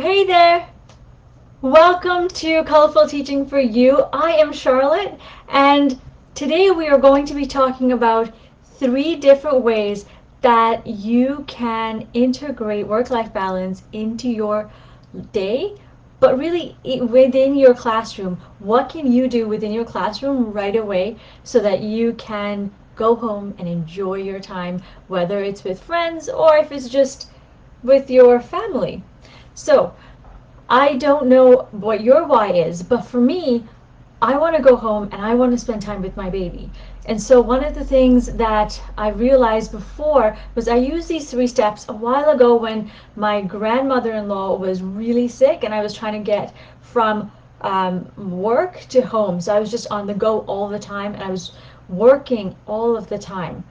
Hey there! Welcome to Colorful Teaching for You. I am Charlotte, and today we are going to be talking about 3 different ways that you can integrate work-life balance into your day, but really within your classroom. What can you do within your classroom right away so that you can go home and enjoy your time, whether it's with friends or if it's just with your family? So, I don't know what your why is, but for me, I want to go home and I want to spend time with my baby. And so one of the things that I realized before was I used these 3 steps a while ago when my grandmother-in-law was really sick and I was trying to get from work to home. So I was just on the go all the time and I was working all of the time.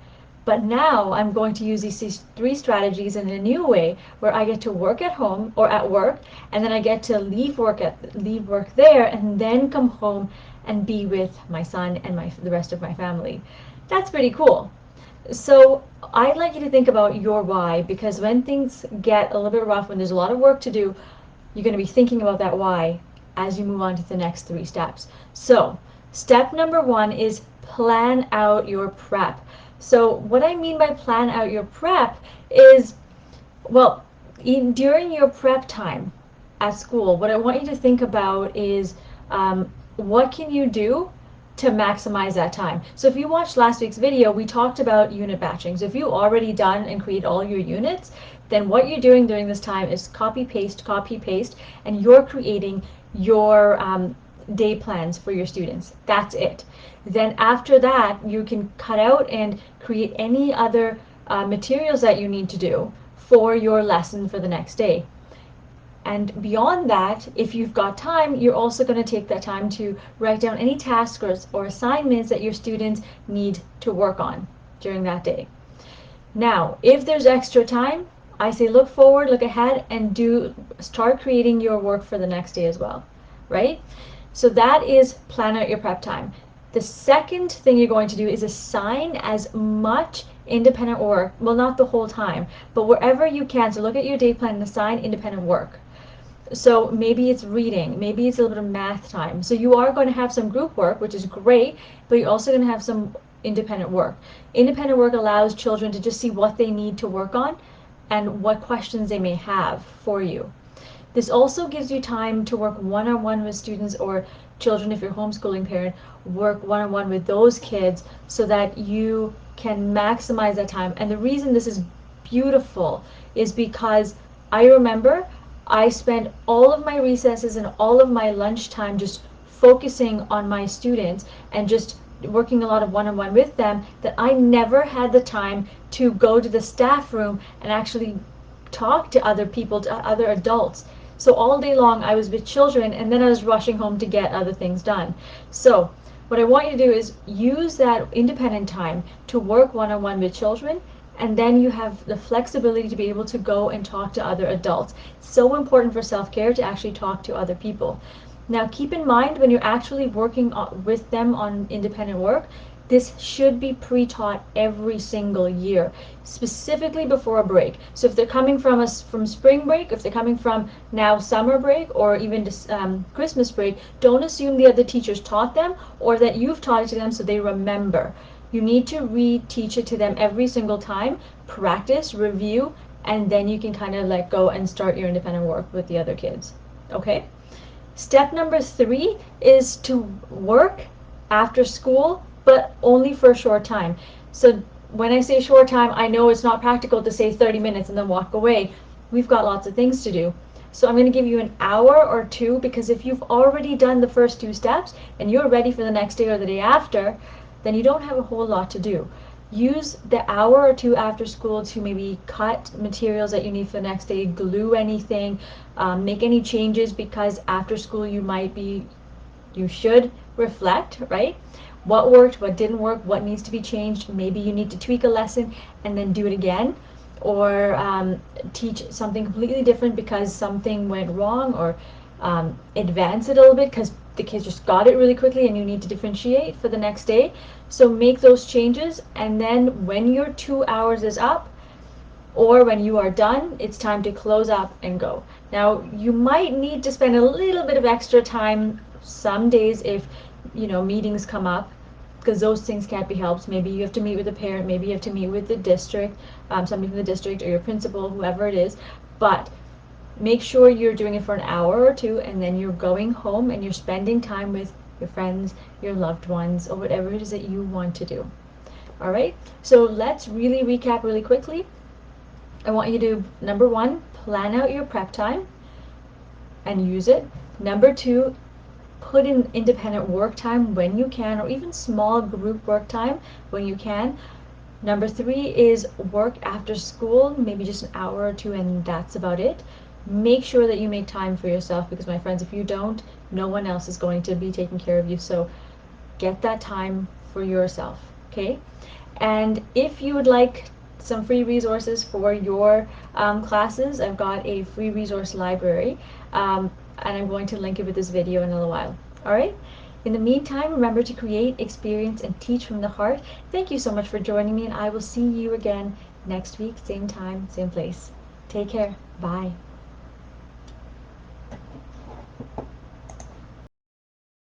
But now I'm going to use these 3 strategies in a new way where I get to work at home or at work, and then I get to leave work there and then come home and be with my son and the rest of my family. That's pretty cool. So I'd like you to think about your why, because when things get a little bit rough, when there's a lot of work to do, you're going to be thinking about that why as you move on to the next 3 steps. So step number 1 is plan out your prep. So what I mean by plan out your prep is, well, during your prep time at school, what I want you to think about is what can you do to maximize that time. So if you watched last week's video, we talked about unit batching. So if you already done and create all your units, then what you're doing during this time is copy paste, and you're creating your day plans for your students. That's it. Then after that, you can cut out and create any other materials that you need to do for your lesson for the next day. And beyond that, if you've got time, you're also going to take that time to write down any tasks or assignments that your students need to work on during that day. Now, if there's extra time, I say look forward, look ahead, and start creating your work for the next day as well, right? So that is plan out your prep time. The second thing you're going to do is assign as much independent work, well, not the whole time, but wherever you can. So look at your day plan and assign independent work. So maybe it's reading, maybe it's a little bit of math time. So you are going to have some group work, which is great, but you're also going to have some independent work. Independent work allows children to just see what they need to work on and what questions they may have for you. This also gives you time to work one-on-one with students or children. If you're a homeschooling parent, work one-on-one with those kids so that you can maximize that time. And the reason this is beautiful is because I remember I spent all of my recesses and all of my lunchtime just focusing on my students and just working a lot of one-on-one with them, that I never had the time to go to the staff room and actually talk to other people, to other adults. So all day long I was with children and then I was rushing home to get other things done. So what I want you to do is use that independent time to work one-on-one with children, and then you have the flexibility to be able to go and talk to other adults. It's so important for self-care to actually talk to other people. Now keep in mind, when you're actually working with them on independent work, this should be pre-taught every single year, specifically before a break. So if they're coming from spring break, if they're coming from now summer break, or even Christmas break, don't assume the other teachers taught them or that you've taught it to them so they remember. You need to re-teach it to them every single time, practice, review, and then you can kind of let go and start your independent work with the other kids. Okay? Step number 3 is to work after school, but only for a short time. So when I say short time, I know it's not practical to say 30 minutes and then walk away. We've got lots of things to do. So I'm going to give you an hour or 2, because if you've already done the first 2 steps and you're ready for the next day or the day after, then you don't have a whole lot to do. Use the hour or 2 after school to maybe cut materials that you need for the next day, glue anything, make any changes, because after school you should reflect, right? What worked, what didn't work, what needs to be changed. Maybe you need to tweak a lesson and then do it again, or teach something completely different because something went wrong, or advance it a little bit because the kids just got it really quickly and you need to differentiate for the next day. So make those changes, and then when your 2 hours is up, or when you are done, it's time to close up and go. Now, you might need to spend a little bit of extra time some days if, meetings come up, because those things can't be helped. Maybe you have to meet with a parent, maybe you have to meet with the district, somebody from the district or your principal, whoever it is. But make sure you're doing it for an hour or two, and then you're going home and you're spending time with your friends, your loved ones, or whatever it is that you want to do. All right, so let's really recap really quickly. I want you to, number one, plan out your prep time and use it. Number two, put in independent work time when you can, or even small group work time when you can. Number three is work after school, maybe just an hour or two, and that's about it. Make sure that you make time for yourself, because my friends, if you don't, no one else is going to be taking care of you. So get that time for yourself, okay? And if you would like some free resources for your classes, I've got a free resource library, and I'm going to link it with this video in a little while. All right? In the meantime, remember to create, experience, and teach from the heart. Thank you so much for joining me, and I will see you again next week, same time, same place. Take care. Bye.